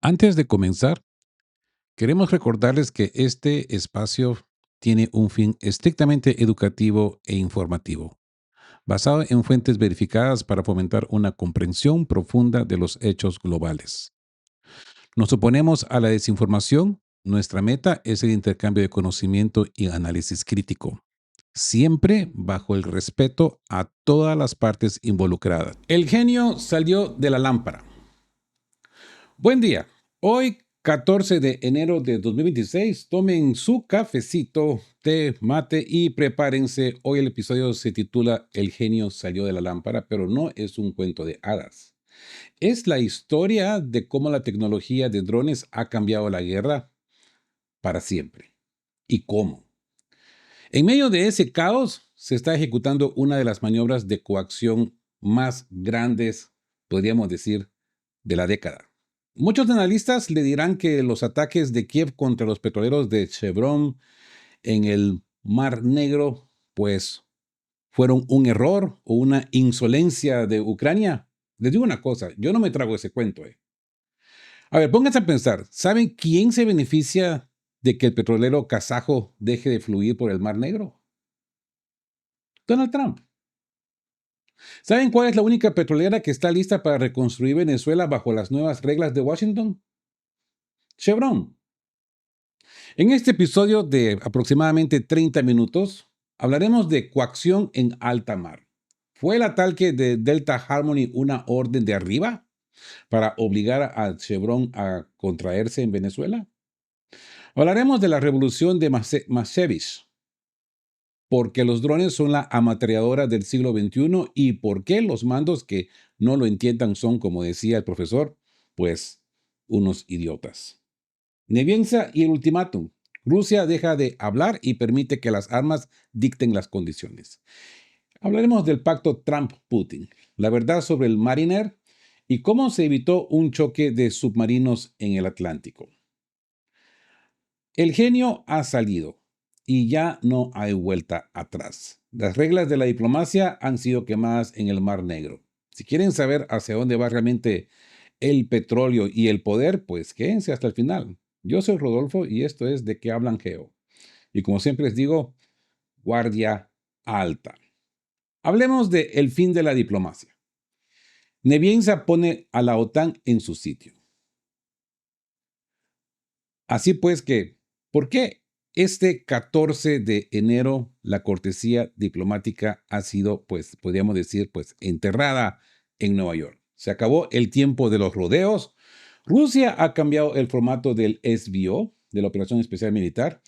Antes de comenzar, queremos recordarles que este espacio tiene un fin estrictamente educativo e informativo, basado en fuentes verificadas para fomentar una comprensión profunda de los hechos globales. Nos oponemos a la desinformación. Nuestra meta es el intercambio de conocimiento y análisis crítico, siempre bajo el respeto a todas las partes involucradas. El genio salió de la lámpara. Buen día. Hoy, 14 de enero de 2026, tomen su cafecito, té, mate y prepárense. Hoy el episodio se titula El genio salió de la lámpara, pero no es un cuento de hadas. Es la historia de cómo la tecnología de drones ha cambiado la guerra para siempre. ¿Y cómo? En medio de ese caos, se está ejecutando una de las maniobras de coacción más grandes, podríamos decir, de la década. Muchos analistas le dirán que los ataques de Kiev contra los petroleros de Chevron en el Mar Negro, pues, fueron un error o una insolencia de Ucrania. Les digo una cosa, yo no me trago ese cuento. A ver, pónganse a pensar, ¿saben quién se beneficia de que el petrolero kazajo deje de fluir por el Mar Negro? Donald Trump. ¿Saben cuál es la única petrolera que está lista para reconstruir Venezuela bajo las nuevas reglas de Washington? Chevron. En este episodio de aproximadamente 30 minutos, hablaremos de coacción en alta mar. ¿Fue el ataque de Delta Harmony una orden de arriba para obligar a Chevron a contraerse en Venezuela? Hablaremos de la revolución de Mashevich, porque los drones son la ametralladora del siglo XXI y por qué los mandos que no lo entiendan son, como decía el profesor, pues unos idiotas. Nevienza y el ultimátum. Rusia deja de hablar y permite que las armas dicten las condiciones. Hablaremos del pacto Trump-Putin, la verdad sobre el Mariner y cómo se evitó un choque de submarinos en el Atlántico. El genio ha salido y ya no hay vuelta atrás. Las reglas de la diplomacia han sido quemadas en el Mar Negro. Si quieren saber hacia dónde va realmente el petróleo y el poder, pues quédense hasta el final. Yo soy Rodolfo y esto es De qué hablan Geo. Y como siempre les digo, guardia alta. Hablemos de el fin de la diplomacia. Nevienza pone a la OTAN en su sitio. Así pues que, ¿por qué este 14 de enero la cortesía diplomática ha sido, pues, podríamos decir, pues, enterrada en Nueva York? Se acabó el tiempo de los rodeos. Rusia ha cambiado el formato del SVO, de la Operación Especial Militar,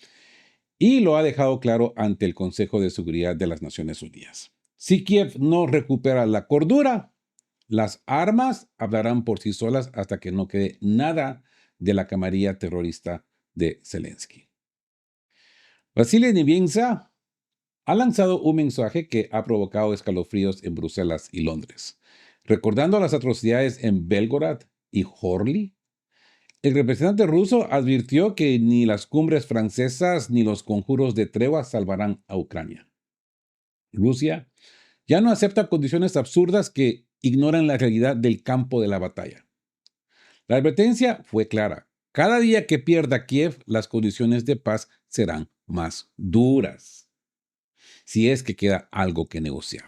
y lo ha dejado claro ante el Consejo de Seguridad de las Naciones Unidas. Si Kiev no recupera la cordura, las armas hablarán por sí solas hasta que no quede nada de la camarilla terrorista de Zelensky. Vasily Nevienza ha lanzado un mensaje que ha provocado escalofríos en Bruselas y Londres. Recordando las atrocidades en Belgorod y Horly, el representante ruso advirtió que ni las cumbres francesas ni los conjuros de tregua salvarán a Ucrania. Rusia ya no acepta condiciones absurdas que ignoran la realidad del campo de la batalla. La advertencia fue clara. Cada día que pierda Kiev, las condiciones de paz serán más duras, si es que queda algo que negociar.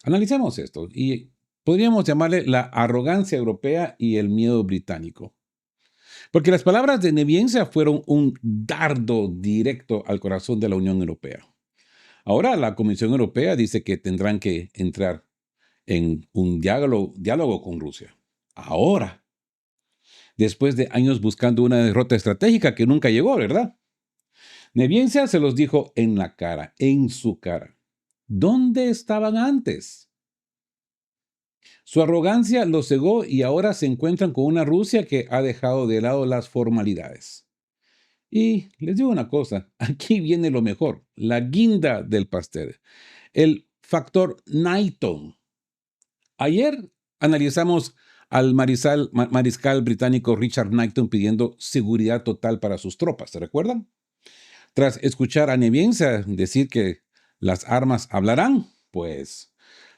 Analicemos esto y podríamos llamarle la arrogancia europea y el miedo británico. Porque las palabras de Nevienza fueron un dardo directo al corazón de la Unión Europea. Ahora la Comisión Europea dice que tendrán que entrar en un diálogo con Rusia. Ahora, después de años buscando una derrota estratégica que nunca llegó, ¿verdad? Nevienza se los dijo en la cara, en su cara. ¿Dónde estaban antes? Su arrogancia los cegó y ahora se encuentran con una Rusia que ha dejado de lado las formalidades. Y les digo una cosa, aquí viene lo mejor, la guinda del pastel, el factor Knighton. Ayer analizamos al mariscal británico Richard Knighton pidiendo seguridad total para sus tropas, ¿se recuerdan? Tras escuchar a Nevienza decir que las armas hablarán, pues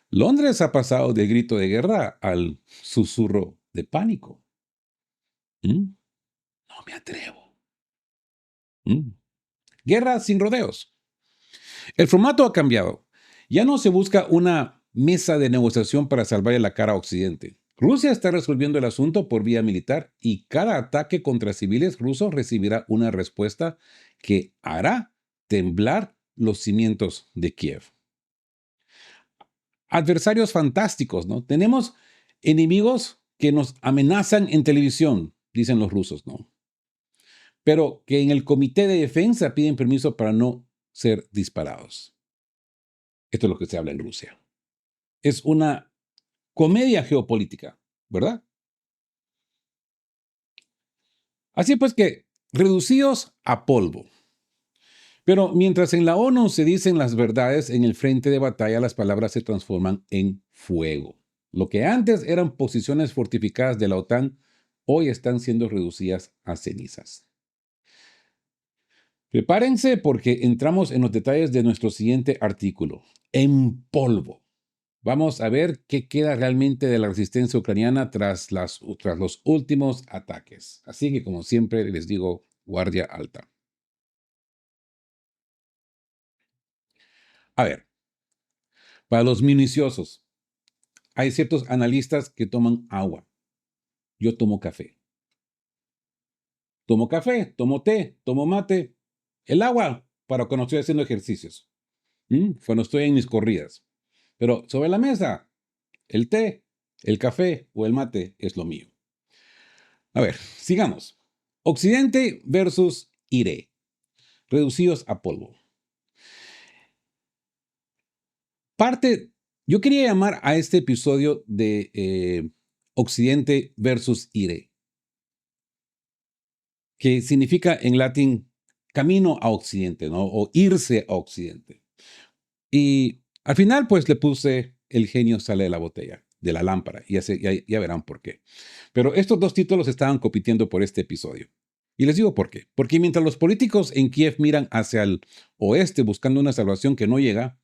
Londres ha pasado del grito de guerra al susurro de pánico. ¿Mm? No me atrevo. ¿Mm? Guerra sin rodeos. El formato ha cambiado. Ya no se busca una mesa de negociación para salvarle la cara a Occidente. Rusia está resolviendo el asunto por vía militar y cada ataque contra civiles rusos recibirá una respuesta que hará temblar los cimientos de Kiev. Adversarios fantásticos, ¿no? Tenemos enemigos que nos amenazan en televisión, dicen los rusos, ¿no? Pero que en el comité de defensa piden permiso para no ser disparados. Esto es lo que se habla en Rusia. Es una comedia geopolítica, ¿verdad? Así pues que reducidos a polvo. Pero mientras en la ONU se dicen las verdades, en el frente de batalla las palabras se transforman en fuego. Lo que antes eran posiciones fortificadas de la OTAN, hoy están siendo reducidas a cenizas. Prepárense porque entramos en los detalles de nuestro siguiente artículo. En polvo. Vamos a ver qué queda realmente de la resistencia ucraniana tras los últimos ataques. Así que, como siempre, les digo, guardia alta. A ver, para los minuciosos, hay ciertos analistas que toman agua. Yo tomo café. Tomo café, tomo té, tomo mate. El agua para cuando estoy haciendo ejercicios. Cuando estoy en mis corridas. Pero sobre la mesa, el té, el café o el mate es lo mío. A ver, sigamos. Occidente versus IRE, reducidos a polvo. Yo quería llamar a este episodio de Occidente versus IRE, que significa en latín camino a Occidente, ¿no? O irse a Occidente. Y al final, pues le puse el genio sale de la botella, de la lámpara, y ya verán por qué. Pero estos dos títulos estaban compitiendo por este episodio. Y les digo por qué. Porque mientras los políticos en Kiev miran hacia el oeste buscando una salvación que no llega,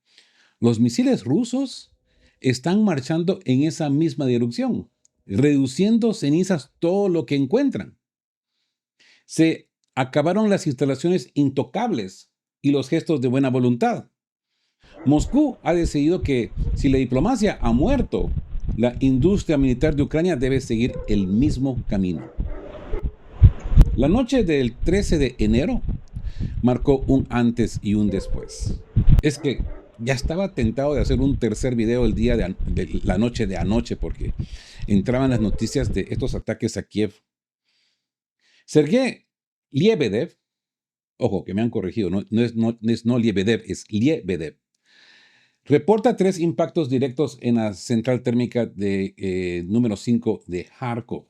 los misiles rusos están marchando en esa misma dirección, reduciendo cenizas todo lo que encuentran. Se acabaron las instalaciones intocables y los gestos de buena voluntad. Moscú ha decidido que si la diplomacia ha muerto, la industria militar de Ucrania debe seguir el mismo camino. La noche del 13 de enero marcó un antes y un después. Es que ya estaba tentado de hacer un tercer video el día de la noche de anoche porque entraban las noticias de estos ataques a Kiev. Sergei Liebedev, ojo que me han corregido, no Liebedev, es Liebedev, reporta 3 impactos directos en la central térmica de número 5 de Kharkov.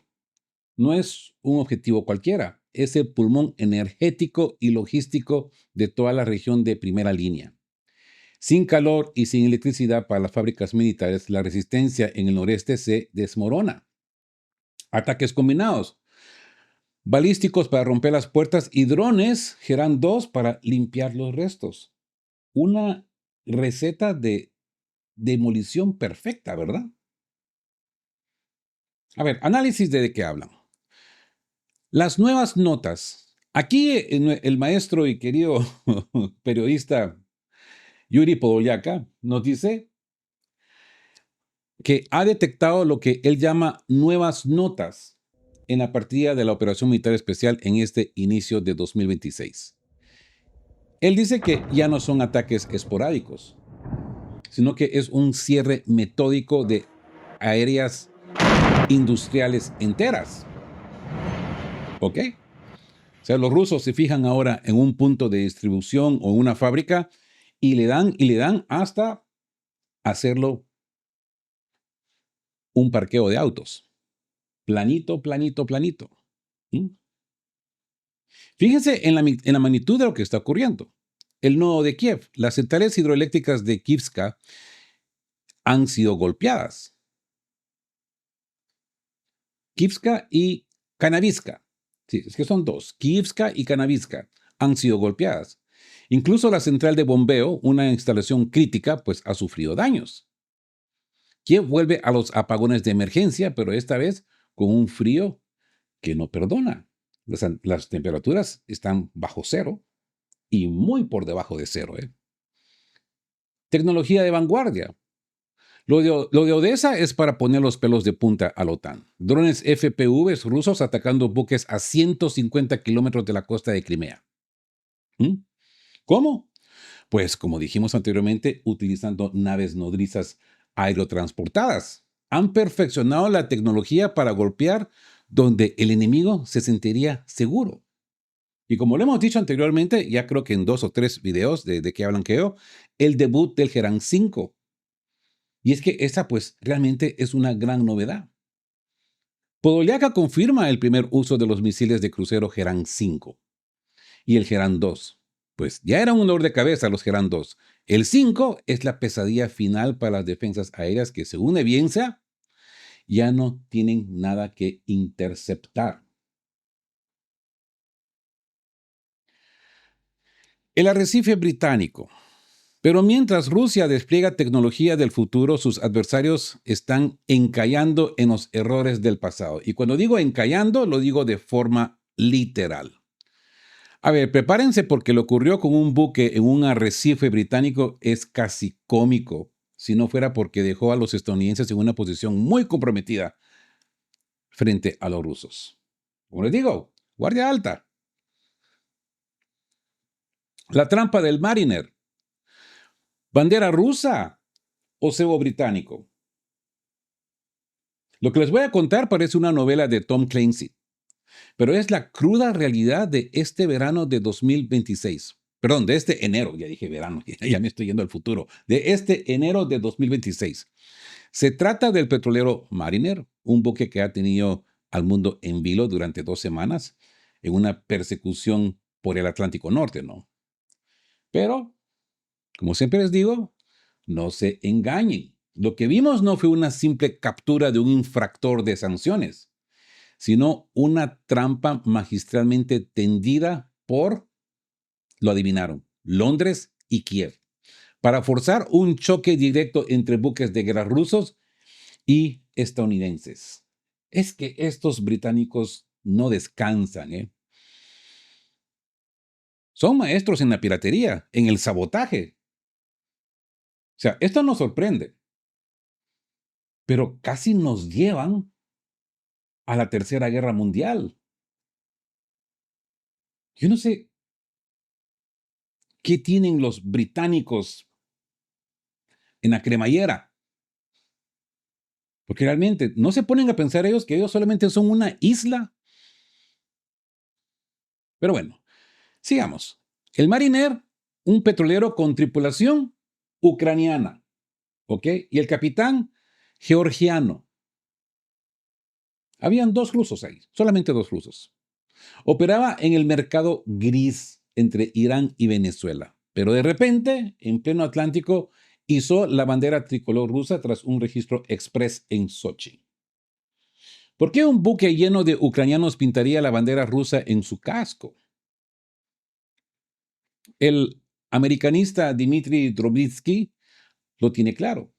No es un objetivo cualquiera, es el pulmón energético y logístico de toda la región de primera línea. Sin calor y sin electricidad para las fábricas militares, la resistencia en el noreste se desmorona. Ataques combinados, balísticos para romper las puertas y drones Gerán 2 para limpiar los restos. Una receta de demolición perfecta, ¿verdad? A ver, análisis de qué hablan. Las nuevas notas. Aquí el maestro y querido periodista Yuri Podolyaka nos dice que ha detectado lo que él llama nuevas notas en la partida de la operación militar especial en este inicio de 2026. Él dice que ya no son ataques esporádicos, sino que es un cierre metódico de áreas industriales enteras. ¿Ok? O sea, los rusos se fijan ahora en un punto de distribución o una fábrica y le dan hasta hacerlo un parqueo de autos. Planito, planito, planito. ¿Mm? Fíjense en la magnitud de lo que está ocurriendo. El nodo de Kiev, las centrales hidroeléctricas de Kivska han sido golpeadas. Kivska y Kanaviska. Sí, es que son dos. Kivska y Kanaviska han sido golpeadas. Incluso la central de bombeo, una instalación crítica, pues ha sufrido daños. Kiev vuelve a los apagones de emergencia, pero esta vez con un frío que no perdona. Las temperaturas están bajo cero y muy por debajo de cero. Tecnología de vanguardia. Lo de Odessa es para poner los pelos de punta a la OTAN. Drones FPVs rusos atacando buques a 150 kilómetros de la costa de Crimea. ¿Mm? ¿Cómo? Pues como dijimos anteriormente, utilizando naves nodrizas aerotransportadas. Han perfeccionado la tecnología para golpear donde el enemigo se sentiría seguro. Y como lo hemos dicho anteriormente, ya creo que en 2 o 3 videos de que hablan que yo, el debut del Gerán 5. Y es que esa pues realmente es una gran novedad. Podoliaka confirma el primer uso de los misiles de crucero Gerán 5 y el Gerán 2. Pues ya era un dolor de cabeza los Gerán 2. El 5 es la pesadilla final para las defensas aéreas que, según evidencia, ya no tienen nada que interceptar. El arrecife británico. Pero mientras Rusia despliega tecnología del futuro, sus adversarios están encallando en los errores del pasado. Y cuando digo encallando, lo digo de forma literal. A ver, prepárense porque lo ocurrió con un buque en un arrecife británico es casi cómico, si no fuera porque dejó a los estadounidenses en una posición muy comprometida frente a los rusos. Como les digo, guardia alta. La trampa del Mariner. ¿Bandera rusa o cebo británico? Lo que les voy a contar parece una novela de Tom Clancy, pero es la cruda realidad de este verano de 2026. Perdón, de este enero, ya dije verano, ya me estoy yendo al futuro, de este enero de 2026. Se trata del petrolero Mariner, un buque que ha tenido al mundo en vilo durante 2 semanas en una persecución por el Atlántico Norte, ¿no? Pero, como siempre les digo, no se engañen. Lo que vimos no fue una simple captura de un infractor de sanciones, sino una trampa magistralmente tendida por, lo adivinaron, Londres y Kiev, para forzar un choque directo entre buques de guerra rusos y estadounidenses. Es que estos británicos no descansan, ¿eh? Son maestros en la piratería, en el sabotaje. O sea, esto nos sorprende, pero casi nos llevan a la Tercera Guerra Mundial. Yo no sé qué tienen los británicos en la cremallera, porque realmente no se ponen a pensar ellos que ellos solamente son una isla. Pero bueno, sigamos. El Mariner, un petrolero con tripulación ucraniana, ¿ok? Y el capitán georgiano. Habían 2 rusos ahí, solamente 2 rusos. Operaba en el mercado gris entre Irán y Venezuela, pero de repente, en pleno Atlántico, hizo la bandera tricolor rusa tras un registro express en Sochi. ¿Por qué un buque lleno de ucranianos pintaría la bandera rusa en su casco? El americanista Dmitry Drobitsky lo tiene claro.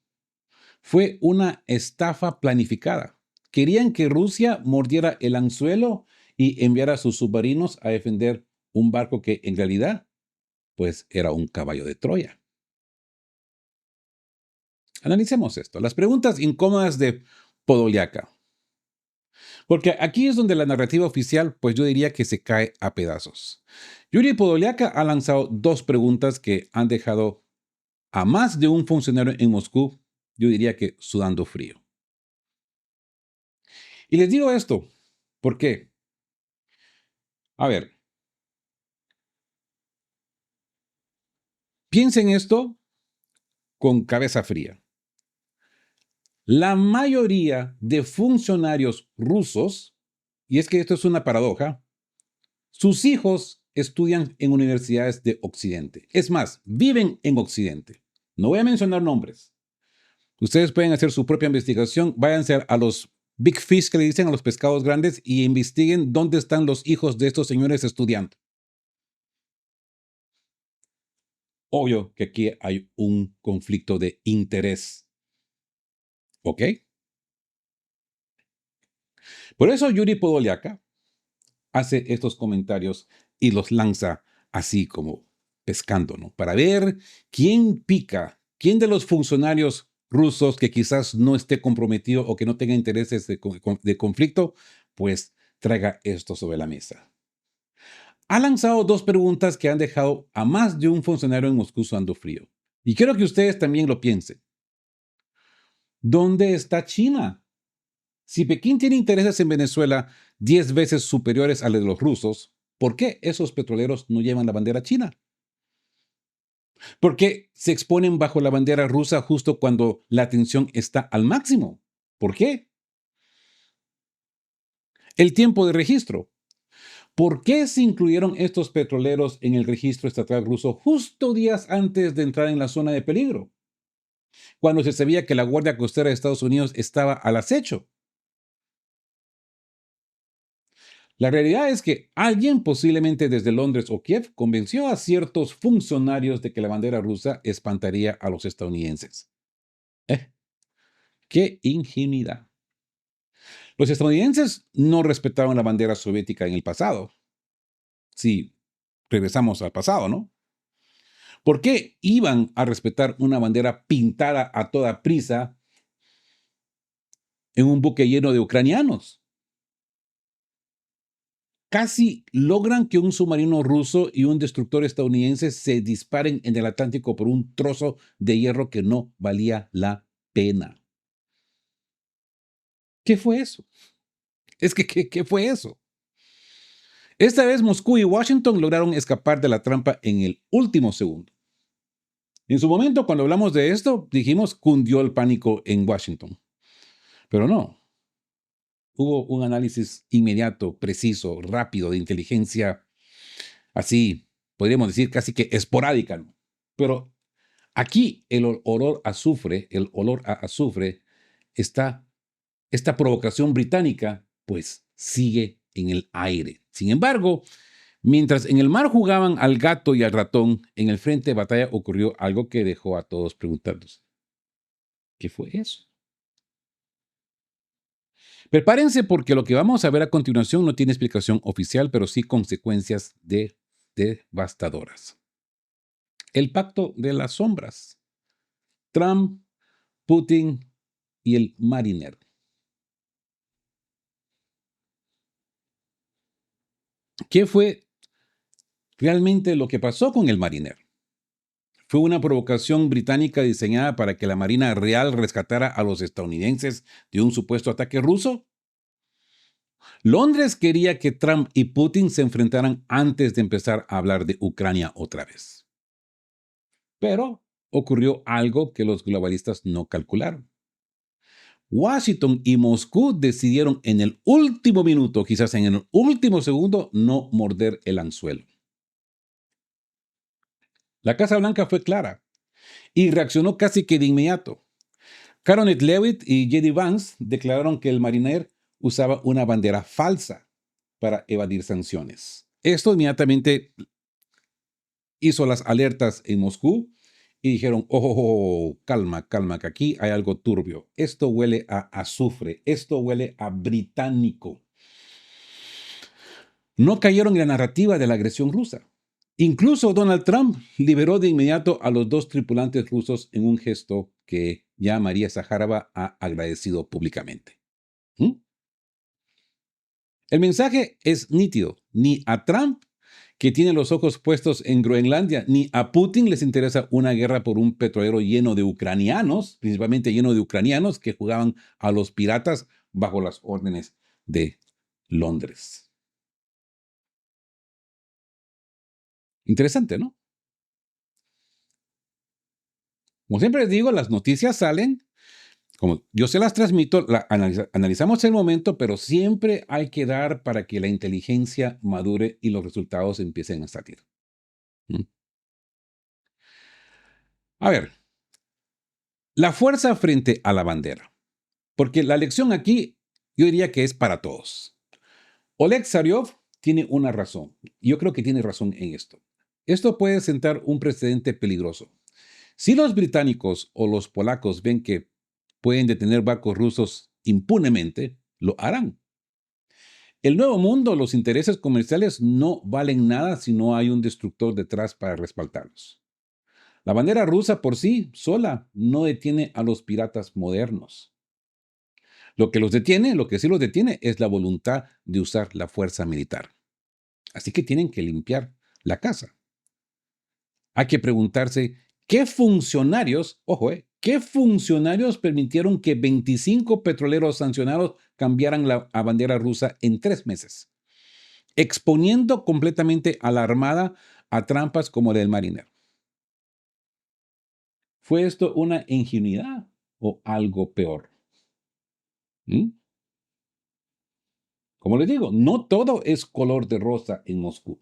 Fue una estafa planificada. Querían que Rusia mordiera el anzuelo y enviara a sus submarinos a defender un barco que en realidad, pues, era un caballo de Troya. Analicemos esto. Las preguntas incómodas de Podoliaka. Porque aquí es donde la narrativa oficial, pues yo diría que se cae a pedazos. Yuri Podoliaka ha lanzado 2 preguntas que han dejado a más de un funcionario en Moscú, yo diría que sudando frío. Y les digo esto, ¿por qué? A ver, piensen esto con cabeza fría. La mayoría de funcionarios rusos, y es que esto es una paradoja, sus hijos estudian en universidades de Occidente. Es más, viven en Occidente. No voy a mencionar nombres. Ustedes pueden hacer su propia investigación. Váyanse a los big fish que le dicen a los pescados grandes y investiguen dónde están los hijos de estos señores estudiando. Obvio que aquí hay un conflicto de interés. ¿Ok? Por eso Yuri Podoliaka hace estos comentarios y los lanza así como pescando, ¿no? Para ver quién pica, quién de los funcionarios rusos que quizás no esté comprometido o que no tenga intereses de conflicto, pues traiga esto sobre la mesa. Ha lanzado dos preguntas que han dejado a más de un funcionario en Moscú sudando frío. Y quiero que ustedes también lo piensen. ¿Dónde está China? Si Pekín tiene intereses en Venezuela 10 veces superiores a los de los rusos, ¿por qué esos petroleros no llevan la bandera china? ¿Por qué se exponen bajo la bandera rusa justo cuando la tensión está al máximo? ¿Por qué? El tiempo de registro. ¿Por qué se incluyeron estos petroleros en el registro estatal ruso justo días antes de entrar en la zona de peligro? Cuando se sabía que la Guardia Costera de Estados Unidos estaba al acecho. La realidad es que alguien, posiblemente desde Londres o Kiev, convenció a ciertos funcionarios de que la bandera rusa espantaría a los estadounidenses. ¿Eh? ¡Qué ingenuidad! Los estadounidenses no respetaron la bandera soviética en el pasado. Si regresamos al pasado, ¿no? ¿Por qué iban a respetar una bandera pintada a toda prisa en un buque lleno de ucranianos? Casi logran que un submarino ruso y un destructor estadounidense se disparen en el Atlántico por un trozo de hierro que no valía la pena. ¿Qué fue eso? ¿Qué fue eso? Esta vez Moscú y Washington lograron escapar de la trampa en el último segundo. En su momento, cuando hablamos de esto, dijimos cundió el pánico en Washington. Pero no. Hubo un análisis inmediato, preciso, rápido de inteligencia, así, podríamos decir casi que esporádica, ¿no? Pero aquí el olor a azufre está, esta provocación británica, pues sigue en el aire. Sin embargo, mientras en el mar jugaban al gato y al ratón, en el frente de batalla ocurrió algo que dejó a todos preguntándose. ¿Qué fue eso? Prepárense porque lo que vamos a ver a continuación no tiene explicación oficial, pero sí consecuencias devastadoras. El pacto de las sombras. Trump, Putin y el Mariner. ¿Qué fue realmente lo que pasó con el Mariner? ¿Fue una provocación británica diseñada para que la Marina Real rescatara a los estadounidenses de un supuesto ataque ruso? Londres quería que Trump y Putin se enfrentaran antes de empezar a hablar de Ucrania otra vez. Pero ocurrió algo que los globalistas no calcularon. Washington y Moscú decidieron en el último minuto, quizás en el último segundo, no morder el anzuelo. La Casa Blanca fue clara y reaccionó casi que de inmediato. Caronet Leavitt y J.D. Vance declararon que el Mariner usaba una bandera falsa para evadir sanciones. Esto inmediatamente hizo las alertas en Moscú y dijeron, calma, calma, que aquí hay algo turbio. Esto huele a azufre, esto huele a británico. No cayeron en la narrativa de la agresión rusa. Incluso Donald Trump liberó de inmediato a los dos tripulantes rusos en un gesto que ya María Zaharova ha agradecido públicamente. ¿Mm? El mensaje es nítido. Ni a Trump, que tiene los ojos puestos en Groenlandia, ni a Putin les interesa una guerra por un petrolero lleno de ucranianos, principalmente lleno de ucranianos que jugaban a los piratas bajo las órdenes de Londres. Interesante, ¿no? Como siempre les digo, las noticias salen, como yo se las transmito, analizamos el momento, pero siempre hay que dar para que la inteligencia madure y los resultados empiecen a salir. ¿Mm? A ver, la fuerza frente a la bandera. Porque la lección aquí yo diría que es para todos. Oleg Zaryov tiene una razón. Yo creo que tiene razón en esto. Esto puede sentar un precedente peligroso. Si los británicos o los polacos ven que pueden detener barcos rusos impunemente, lo harán. El nuevo mundo, los intereses comerciales no valen nada si no hay un destructor detrás para respaldarlos. La bandera rusa por sí sola no detiene a los piratas modernos. Lo que sí los detiene es la voluntad de usar la fuerza militar. Así que tienen que limpiar la casa. Hay que preguntarse, ¿qué funcionarios, ojo, qué funcionarios permitieron que 25 petroleros sancionados cambiaran la bandera rusa en 3 meses, exponiendo completamente a la Armada a trampas como la del marinero? ¿Fue esto una ingenuidad o algo peor? ¿Mm? Como les digo, no todo es color de rosa en Moscú.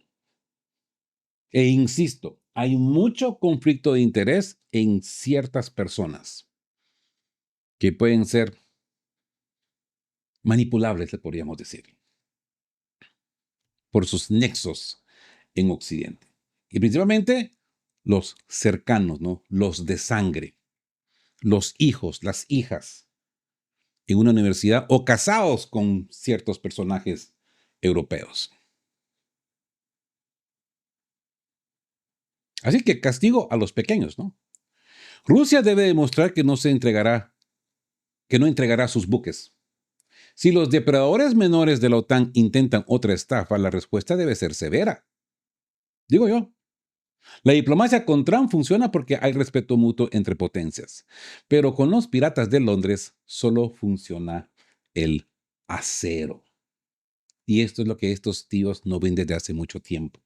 E insisto, hay mucho conflicto de interés en ciertas personas que pueden ser manipulables, le podríamos decir, por sus nexos en Occidente. Y principalmente los cercanos, ¿no? Los de sangre, los hijos, las hijas en una universidad o casados con ciertos personajes europeos. Así que castigo a los pequeños, ¿no? Rusia debe demostrar que que no entregará sus buques. Si los depredadores menores de la OTAN intentan otra estafa, la respuesta debe ser severa. Digo yo. La diplomacia con Trump funciona porque hay respeto mutuo entre potencias, pero con los piratas de Londres solo funciona el acero. Y esto es lo que estos tíos no ven desde hace mucho tiempo.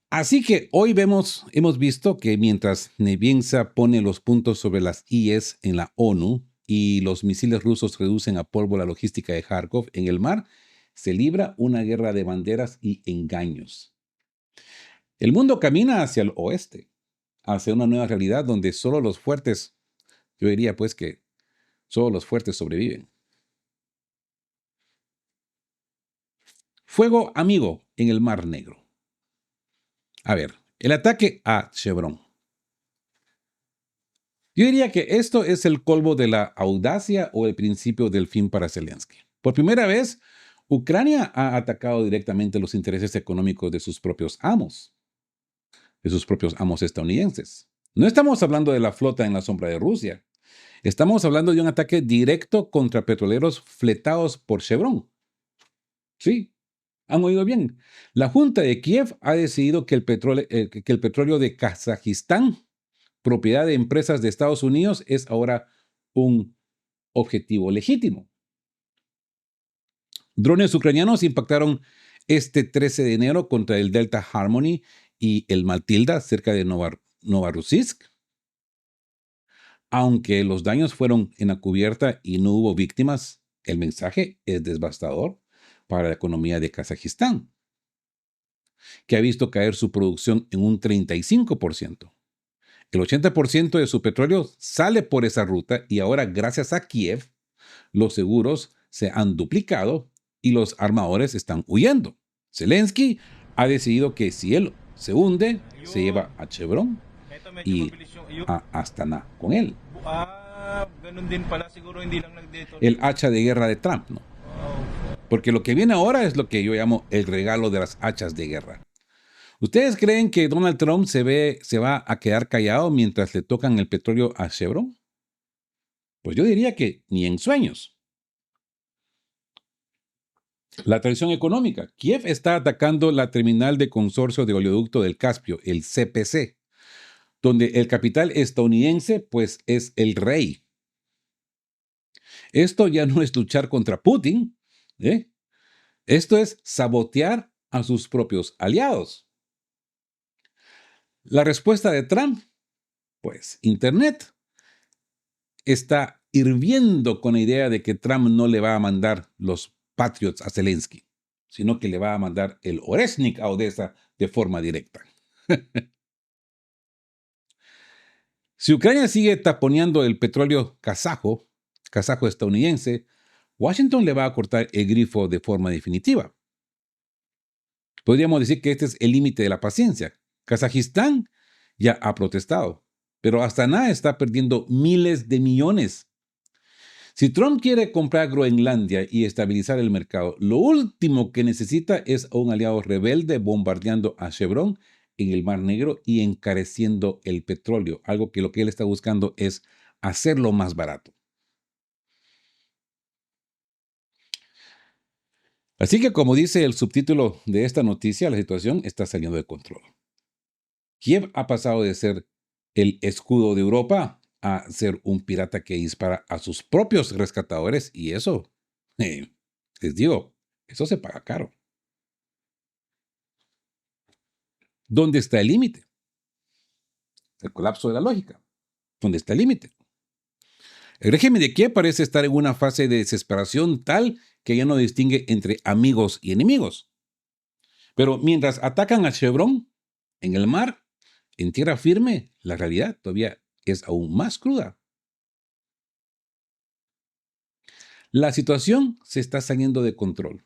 Así que hoy hemos visto que mientras Neviensa pone los puntos sobre las IES en la ONU y los misiles rusos reducen a polvo la logística de Kharkov en el mar, se libra una guerra de banderas y engaños. El mundo camina hacia el oeste, hacia una nueva realidad donde solo los fuertes, yo diría pues que solo los fuertes sobreviven. Fuego amigo en el Mar Negro. A ver, el ataque a Chevron. Yo diría que esto es el colmo de la audacia o el principio del fin para Zelensky. Por primera vez, Ucrania ha atacado directamente los intereses económicos de sus propios amos estadounidenses. No estamos hablando de la flota en la sombra de Rusia. Estamos hablando de un ataque directo contra petroleros fletados por Chevron. Sí, han oído bien. La Junta de Kiev ha decidido que el petróleo de Kazajistán, propiedad de empresas de Estados Unidos, es ahora un objetivo legítimo. Drones ucranianos impactaron este 13 de enero contra el Delta Harmony y el Matilda cerca de Novorossiysk. Aunque los daños fueron en la cubierta y no hubo víctimas, el mensaje es devastador para la economía de Kazajistán, que ha visto caer su producción en un 35%. El 80% de su petróleo sale por esa ruta y ahora, gracias a Kiev, los seguros se han duplicado y los armadores están huyendo. Zelensky ha decidido que si él se hunde, se lleva a Chevron y a Astana con él. El hacha de guerra de Trump, ¿no? Porque lo que viene ahora es lo que yo llamo el regalo de las hachas de guerra. ¿Ustedes creen que Donald Trump se va a quedar callado mientras le tocan el petróleo a Chevron? Pues yo diría que ni en sueños. La traición económica. Kiev está atacando la terminal de consorcio de oleoducto del Caspio, el CPC, donde el capital estadounidense pues es el rey. Esto ya no es luchar contra Putin, ¿eh? Esto es sabotear a sus propios aliados. La respuesta de Trump, pues Internet está hirviendo con la idea de que Trump no le va a mandar los Patriots a Zelensky, sino que le va a mandar el Oresnik a Odessa de forma directa. Si Ucrania sigue taponeando el petróleo kazajo estadounidense, Washington le va a cortar el grifo de forma definitiva. Podríamos decir que este es el límite de la paciencia. Kazajistán ya ha protestado, pero Astana está perdiendo miles de millones. Si Trump quiere comprar Groenlandia y estabilizar el mercado, lo último que necesita es a un aliado rebelde bombardeando a Chevron en el Mar Negro y encareciendo el petróleo, algo que lo que él está buscando es hacerlo más barato. Así que, como dice el subtítulo de esta noticia, la situación está saliendo de control. Kiev ha pasado de ser el escudo de Europa a ser un pirata que dispara a sus propios rescatadores y eso, les digo, eso se paga caro. ¿Dónde está el límite? El colapso de la lógica. ¿Dónde está el límite? El régimen de Kiev parece estar en una fase de desesperación tal que ya no distingue entre amigos y enemigos. Pero mientras atacan a Chevron en el mar, en tierra firme, la realidad todavía es aún más cruda. La situación se está saliendo de control.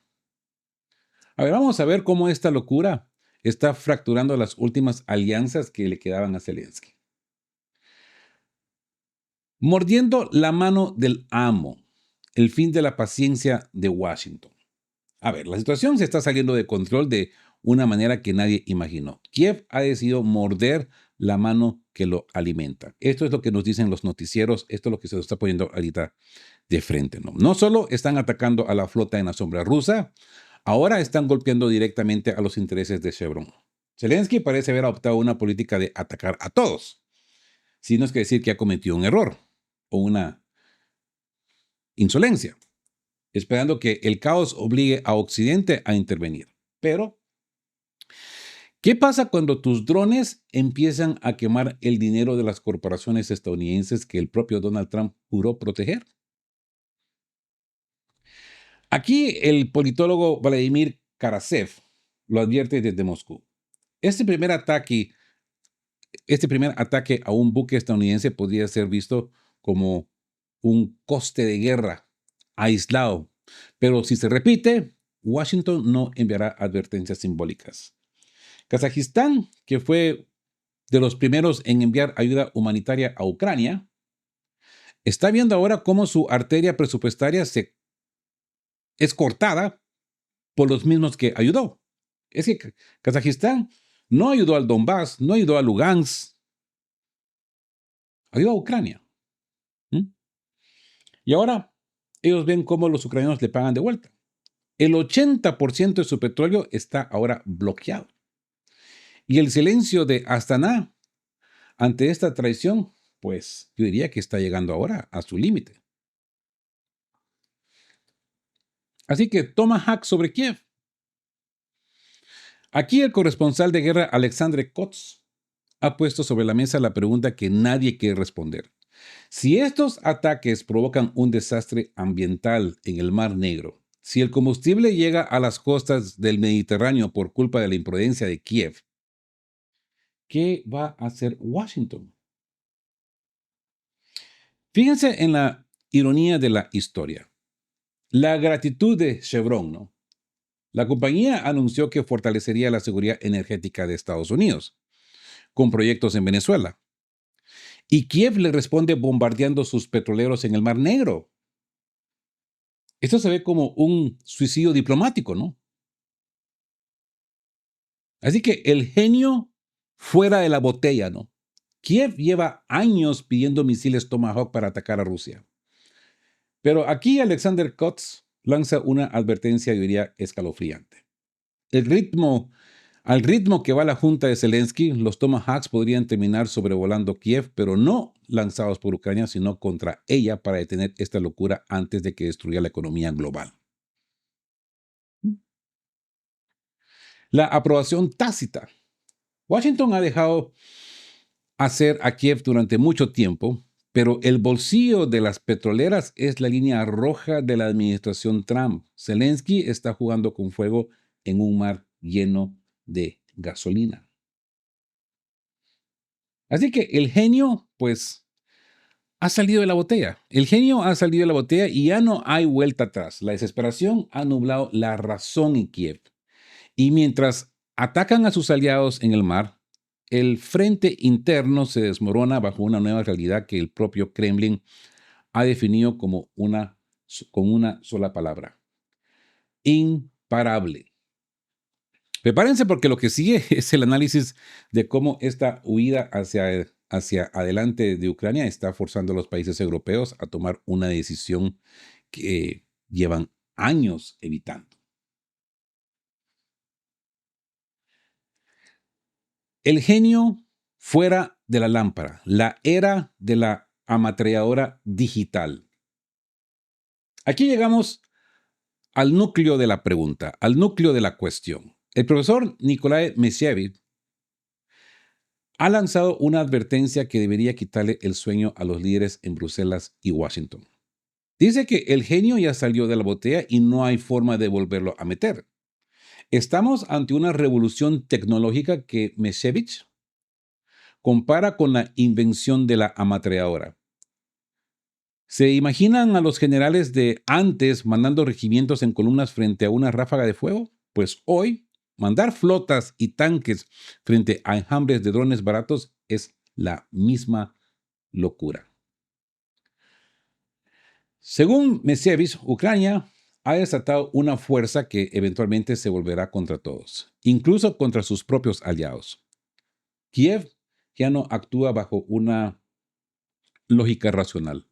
A ver, vamos a ver cómo esta locura está fracturando las últimas alianzas que le quedaban a Zelensky. Mordiendo la mano del amo, el fin de la paciencia de Washington. A ver, la situación se está saliendo de control de una manera que nadie imaginó. Kiev ha decidido morder la mano que lo alimenta. Esto es lo que nos dicen los noticieros, esto es lo que se nos está poniendo ahorita de frente, ¿no? No solo están atacando a la flota en la sombra rusa, ahora están golpeando directamente a los intereses de Chevron. Zelensky parece haber adoptado una política de atacar a todos, si no es que decir que ha cometido un error o una insolencia, esperando que el caos obligue a Occidente a intervenir. Pero, ¿qué pasa cuando tus drones empiezan a quemar el dinero de las corporaciones estadounidenses que el propio Donald Trump juró proteger? Aquí el politólogo Vladimir Karasev lo advierte desde Moscú. Este primer ataque, este primer ataque a un buque estadounidense podría ser visto como un coste de guerra aislado, pero si se repite, Washington no enviará advertencias simbólicas. Kazajistán, que fue de los primeros en enviar ayuda humanitaria a Ucrania, está viendo ahora cómo su arteria presupuestaria es cortada por los mismos que ayudó. Es que Kazajistán no ayudó al Donbass, no ayudó a Lugansk, ayudó a Ucrania. ¿Mm? Y ahora ellos ven cómo los ucranianos le pagan de vuelta. El 80% de su petróleo está ahora bloqueado. Y el silencio de Astana ante esta traición, pues yo diría que está llegando ahora a su límite. Así que toma hack sobre Kiev. Aquí el corresponsal de guerra Alexandre Kotz ha puesto sobre la mesa la pregunta que nadie quiere responder. Si estos ataques provocan un desastre ambiental en el Mar Negro, si el combustible llega a las costas del Mediterráneo por culpa de la imprudencia de Kiev, ¿qué va a hacer Washington? Fíjense en la ironía de la historia. La gratitud de Chevron, ¿no? La compañía anunció que fortalecería la seguridad energética de Estados Unidos con proyectos en Venezuela. Y Kiev le responde bombardeando sus petroleros en el Mar Negro. Esto se ve como un suicidio diplomático, ¿no? Así que el genio fuera de la botella, ¿no? Kiev lleva años pidiendo misiles Tomahawk para atacar a Rusia. Pero aquí Alexander Kotz lanza una advertencia, yo diría, escalofriante. Al ritmo que va la junta de Zelensky, los Tomahawks podrían terminar sobrevolando Kiev, pero no lanzados por Ucrania, sino contra ella para detener esta locura antes de que destruya la economía global. La aprobación tácita. Washington ha dejado hacer a Kiev durante mucho tiempo, pero el bolsillo de las petroleras es la línea roja de la administración Trump. Zelensky está jugando con fuego en un mar lleno de gasolina. Así que el genio, pues, ha salido de la botella. El genio ha salido de la botella y ya no hay vuelta atrás. La desesperación ha nublado la razón en Kiev. Y mientras atacan a sus aliados en el mar, el frente interno se desmorona bajo una nueva realidad que el propio Kremlin ha definido con una sola palabra: imparable. Prepárense porque lo que sigue es el análisis de cómo esta huida hacia adelante de Ucrania está forzando a los países europeos a tomar una decisión que llevan años evitando. El genio fuera de la lámpara, la era de la ametralladora digital. Aquí llegamos al núcleo de la pregunta, al núcleo de la cuestión. El profesor Nikolai Mesievich ha lanzado una advertencia que debería quitarle el sueño a los líderes en Bruselas y Washington. Dice que el genio ya salió de la botella y no hay forma de volverlo a meter. Estamos ante una revolución tecnológica que Mesievich compara con la invención de la ametralladora. ¿Se imaginan a los generales de antes mandando regimientos en columnas frente a una ráfaga de fuego? Pues hoy, mandar flotas y tanques frente a enjambres de drones baratos es la misma locura. Según Mesievich, Ucrania ha desatado una fuerza que eventualmente se volverá contra todos, incluso contra sus propios aliados. Kiev ya no actúa bajo una lógica racional.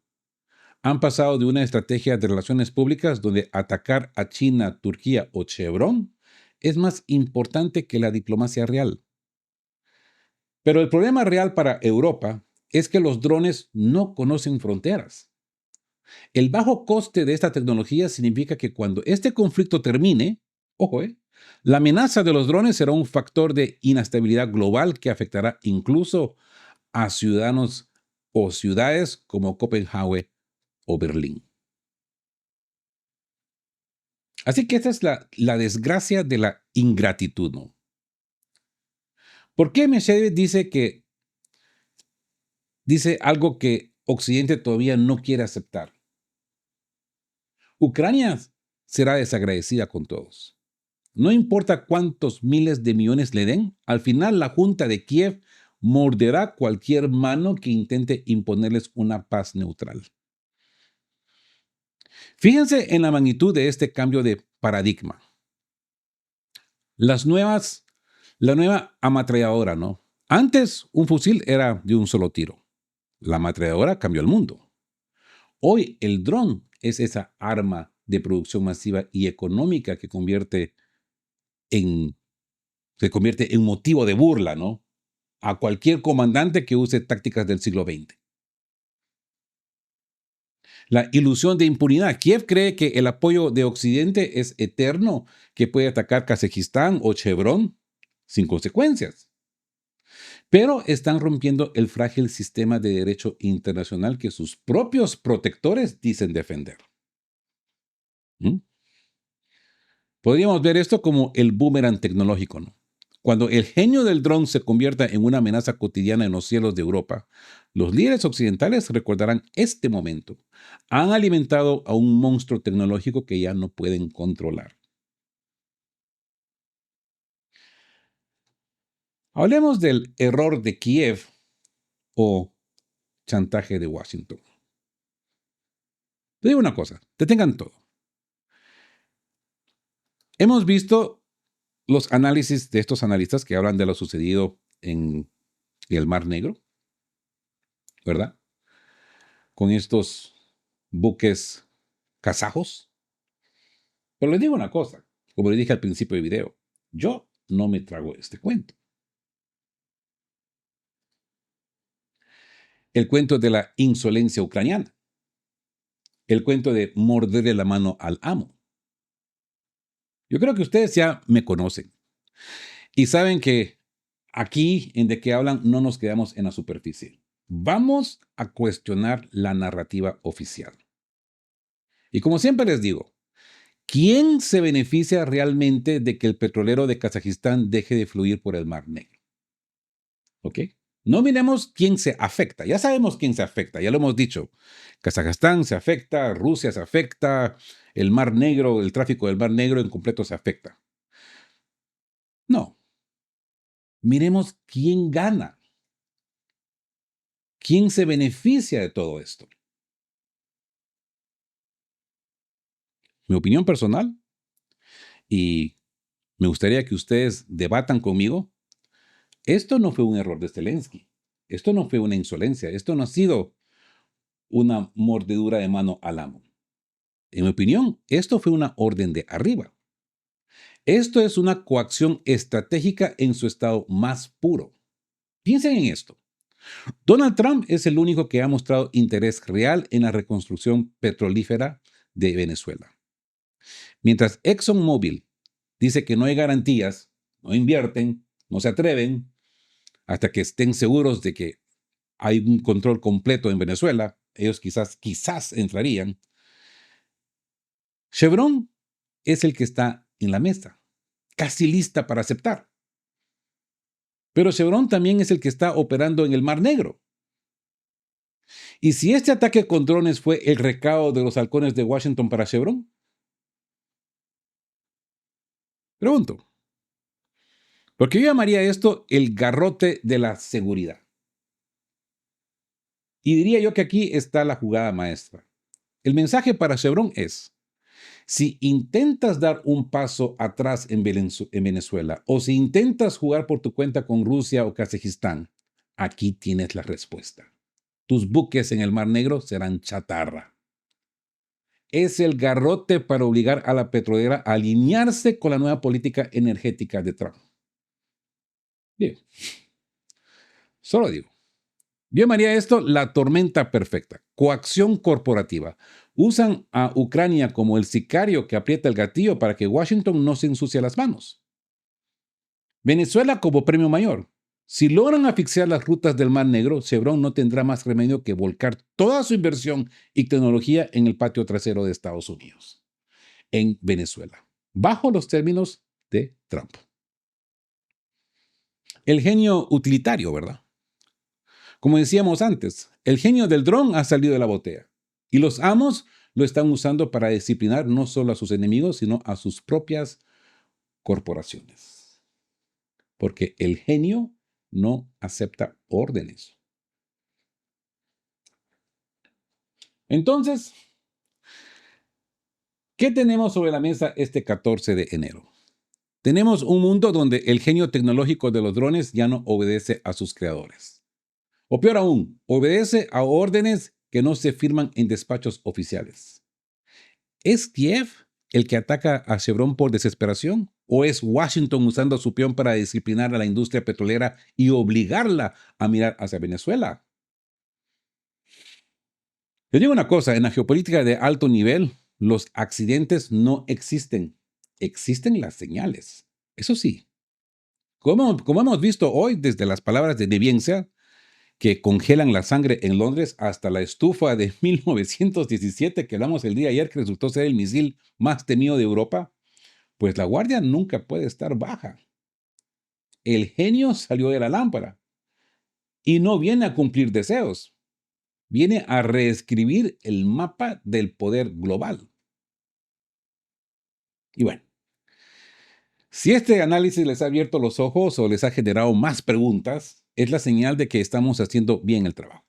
Han pasado de una estrategia de relaciones públicas donde atacar a China, Turquía o Chevron es más importante que la diplomacia real. Pero el problema real para Europa es que los drones no conocen fronteras. El bajo coste de esta tecnología significa que cuando este conflicto termine, ojo, la amenaza de los drones será un factor de inestabilidad global que afectará incluso a ciudadanos o ciudades como Copenhague o Berlín. Así que esta es la desgracia de la ingratitud, ¿no? ¿Por qué Mercedes dice algo que Occidente todavía no quiere aceptar? Ucrania será desagradecida con todos. No importa cuántos miles de millones le den, al final la Junta de Kiev morderá cualquier mano que intente imponerles una paz neutral. Fíjense en la magnitud de este cambio de paradigma. La nueva ametralladora, ¿no? Antes, un fusil era de un solo tiro. La ametralladora cambió el mundo. Hoy, el dron es esa arma de producción masiva y económica que se convierte en motivo de burla, ¿no? A cualquier comandante que use tácticas del siglo XX. La ilusión de impunidad. Kiev cree que el apoyo de Occidente es eterno, que puede atacar Kazajistán o Chevron sin consecuencias. Pero están rompiendo el frágil sistema de derecho internacional que sus propios protectores dicen defender. ¿Mm? Podríamos ver esto como el boomerang tecnológico, ¿no? Cuando el genio del dron se convierta en una amenaza cotidiana en los cielos de Europa, los líderes occidentales recordarán este momento. Han alimentado a un monstruo tecnológico que ya no pueden controlar. Hablemos del error de Kiev o chantaje de Washington. Te digo una cosa, detengan todo. Hemos visto los análisis de estos analistas que hablan de lo sucedido en el Mar Negro, ¿verdad? Con estos buques kazajos. Pero les digo una cosa, como les dije al principio del video, yo no me trago este cuento. El cuento de la insolencia ucraniana. El cuento de morderle la mano al amo. Yo creo que ustedes ya me conocen y saben que aquí en De qué hablan no nos quedamos en la superficie. Vamos a cuestionar la narrativa oficial. Y como siempre les digo, ¿quién se beneficia realmente de que el petrolero de Kazajistán deje de fluir por el Mar Negro? ¿Ok? No miremos quién se afecta. Ya sabemos quién se afecta, ya lo hemos dicho. Kazajistán se afecta, Rusia se afecta, el Mar Negro, el tráfico del Mar Negro en completo se afecta. No. Miremos quién gana. ¿Quién se beneficia de todo esto? mi opinión personal, y me gustaría que ustedes debatan conmigo, esto no fue un error de Zelensky. Esto no fue una insolencia. Esto no ha sido una mordedura de mano al amo. En mi opinión, esto fue una orden de arriba. Esto es una coacción estratégica en su estado más puro. Piensen en esto. Donald Trump es el único que ha mostrado interés real en la reconstrucción petrolífera de Venezuela. Mientras ExxonMobil dice que no hay garantías, no invierten, no se atreven, hasta que estén seguros de que hay un control completo en Venezuela, ellos quizás entrarían. Chevron es el que está en la mesa, casi lista para aceptar. Pero Chevron también es el que está operando en el Mar Negro. ¿Y si este ataque con drones fue el recado de los halcones de Washington para Chevron? Pregunto. Porque yo llamaría esto el garrote de la seguridad. Y diría yo que aquí está la jugada maestra. El mensaje para Chevron es: si intentas dar un paso atrás en Venezuela o si intentas jugar por tu cuenta con Rusia o Kazajistán, aquí tienes la respuesta. Tus buques en el Mar Negro serán chatarra. Es el garrote para obligar a la petrolera a alinearse con la nueva política energética de Trump. Digo, solo digo. Yo llamaría esto la tormenta perfecta, coacción corporativa. Usan a Ucrania como el sicario que aprieta el gatillo para que Washington no se ensucie las manos. Venezuela como premio mayor. Si logran asfixiar las rutas del Mar Negro, Chevron no tendrá más remedio que volcar toda su inversión y tecnología en el patio trasero de Estados Unidos, en Venezuela, bajo los términos de Trump. El genio utilitario, ¿verdad? Como decíamos antes, el genio del dron ha salido de la botella y los amos lo están usando para disciplinar no solo a sus enemigos, sino a sus propias corporaciones. Porque el genio no acepta órdenes. Entonces, ¿qué tenemos sobre la mesa este 14 de enero? Tenemos un mundo donde el genio tecnológico de los drones ya no obedece a sus creadores. O peor aún, obedece a órdenes que no se firman en despachos oficiales. ¿Es Kiev el que ataca a Chevron por desesperación? ¿O es Washington usando su peón para disciplinar a la industria petrolera y obligarla a mirar hacia Venezuela? Les digo una cosa, en la geopolítica de alto nivel, los accidentes no existen. Existen las señales. Eso sí, como hemos visto hoy desde las palabras de Nebiencia, que congelan la sangre en Londres, hasta la estufa de 1917 que hablamos el día ayer, que resultó ser el misil más temido de Europa, pues la guardia nunca puede estar baja. El genio salió de la lámpara y no viene a cumplir deseos, viene a reescribir el mapa del poder global. Y bueno, si este análisis les ha abierto los ojos o les ha generado más preguntas, es la señal de que estamos haciendo bien el trabajo.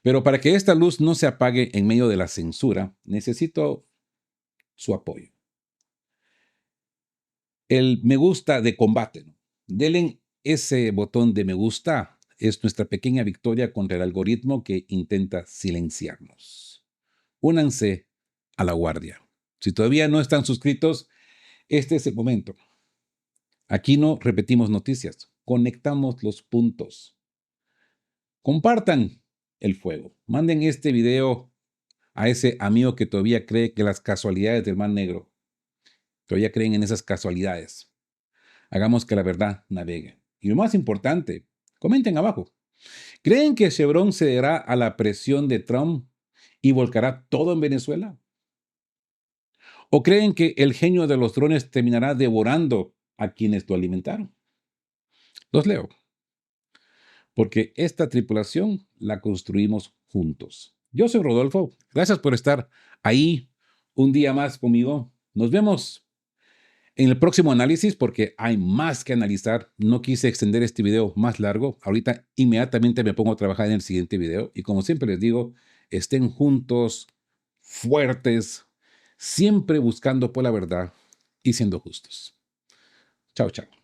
Pero para que esta luz no se apague en medio de la censura, necesito su apoyo. El me gusta de combate, ¿no? Denle ese botón de me gusta. Es nuestra pequeña victoria contra el algoritmo que intenta silenciarnos. Únanse a la guardia. Si todavía no están suscritos, este es el momento. Aquí no repetimos noticias, conectamos los puntos. Compartan el fuego. Manden este video a ese amigo que todavía cree que las casualidades del Mar Negro, todavía creen en esas casualidades. Hagamos que la verdad navegue. Y lo más importante, comenten abajo. ¿Creen que Chevron cederá a la presión de Trump y volcará todo en Venezuela? ¿O creen que el genio de los drones terminará devorando a quienes lo alimentaron? Los leo. Porque esta tripulación la construimos juntos. Yo soy Rodolfo. Gracias por estar ahí un día más conmigo. Nos vemos en el próximo análisis porque hay más que analizar. No quise extender este video más largo. Ahorita inmediatamente me pongo a trabajar en el siguiente video. Y como siempre les digo, estén juntos, fuertes, siempre buscando por la verdad y siendo justos. Chao, chao.